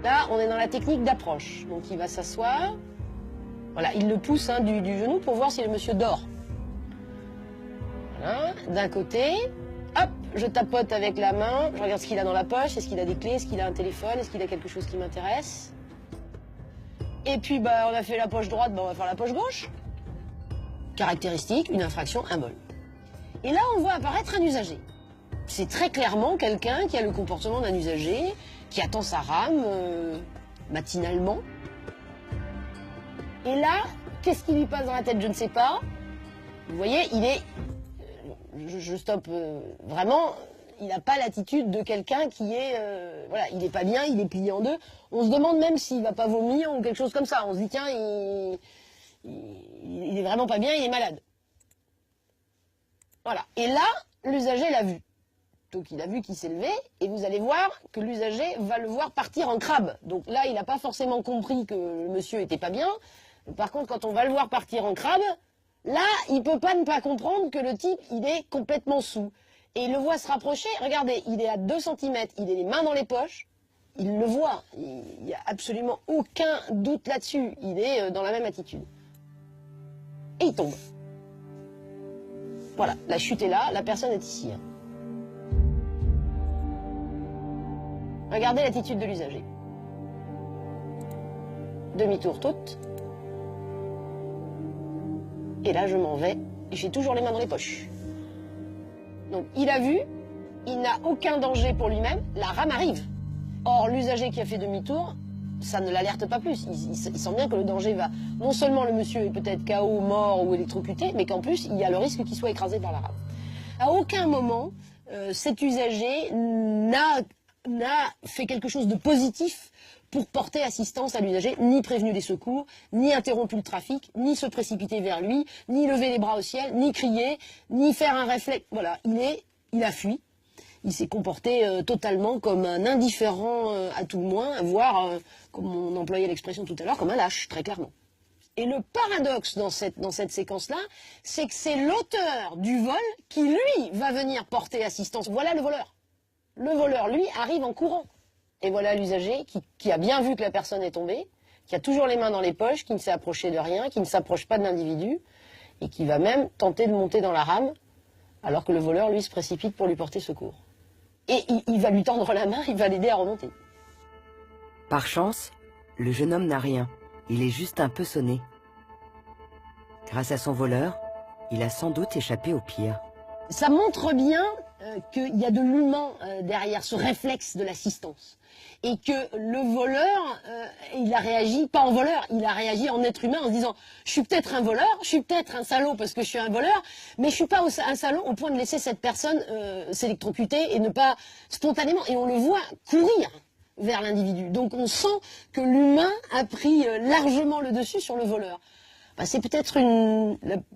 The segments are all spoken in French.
Là, on est dans la technique d'approche. Donc il va s'asseoir. Voilà, il le pousse hein, du genou pour voir si le monsieur dort. Voilà, d'un côté. Hop, je tapote avec la main. Je regarde ce qu'il a dans la poche. Est-ce qu'il a des clés? Est-ce qu'il a un téléphone? Est-ce qu'il a quelque chose qui m'intéresse? Et puis, bah, on a fait la poche droite, bah, on va faire la poche gauche. Caractéristique, une infraction, un vol. Et là, on voit apparaître un usager. C'est très clairement quelqu'un qui a le comportement d'un usager, qui attend sa rame matinalement. Et là, qu'est-ce qui lui passe dans la tête? Je ne sais pas. Vous voyez, il est... je stoppe vraiment... Il n'a pas l'attitude de quelqu'un qui est... voilà, il n'est pas bien, il est plié en deux. On se demande même s'il ne va pas vomir ou quelque chose comme ça. On se dit, tiens, il est vraiment pas bien, il est malade. Voilà. Et là, l'usager l'a vu. Donc il a vu qu'il s'est levé, et vous allez voir que l'usager va le voir partir en crabe. Donc là, il n'a pas forcément compris que le monsieur était pas bien. Par contre, quand on va le voir partir en crabe, là, il ne peut pas ne pas comprendre que le type, il est complètement saoul. Et il le voit se rapprocher, regardez, il est à 2 cm, il a les mains dans les poches, il le voit, il n'y a absolument aucun doute là-dessus, il est dans la même attitude. Et il tombe. Voilà, la chute est là, la personne est ici. Hein. Regardez l'attitude de l'usager. Demi-tour toute. Et là, je m'en vais, et j'ai toujours les mains dans les poches. Donc, il a vu, il n'a aucun danger pour lui-même, la rame arrive. Or, l'usager qui a fait demi-tour, ça ne l'alerte pas plus. Il sent bien que le danger va... Non seulement le monsieur est peut-être KO, mort ou électrocuté, mais qu'en plus, il y a le risque qu'il soit écrasé par la rame. À aucun moment, cet usager n'a fait quelque chose de positif pour porter assistance à l'usager, ni prévenu les secours, ni interrompu le trafic, ni se précipiter vers lui, ni lever les bras au ciel, ni crier, ni faire un réflexe. Voilà, il a fui. Il s'est comporté totalement comme un indifférent à tout le moins, voire, comme on employait l'expression tout à l'heure, comme un lâche, très clairement. Et le paradoxe dans cette séquence-là, c'est que c'est l'auteur du vol qui, lui, va venir porter assistance. Voilà le voleur. Le voleur, lui, arrive en courant. Et voilà l'usager qui a bien vu que la personne est tombée, qui a toujours les mains dans les poches, qui ne s'est approché de rien, qui ne s'approche pas de l'individu, et qui va même tenter de monter dans la rame, alors que le voleur, lui, se précipite pour lui porter secours. Et il va lui tendre la main, il va l'aider à remonter. Par chance, le jeune homme n'a rien. Il est juste un peu sonné. Grâce à son voleur, il a sans doute échappé au pire. Ça montre bien qu'il y a de l'humain derrière ce réflexe de l'assistance. Et que le voleur, il a réagi pas en voleur, il a réagi en être humain en se disant « Je suis peut-être un voleur, je suis peut-être un salaud parce que je suis un voleur, mais je suis pas un salaud au point de laisser cette personne s'électrocuter et ne pas spontanément... » Et on le voit courir vers l'individu. Donc on sent que l'humain a pris largement le dessus sur le voleur. Bah, c'est peut-être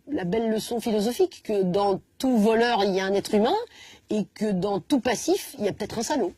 la belle leçon philosophique que dans tout voleur, il y a un être humain et que dans tout passif, il y a peut-être un salaud.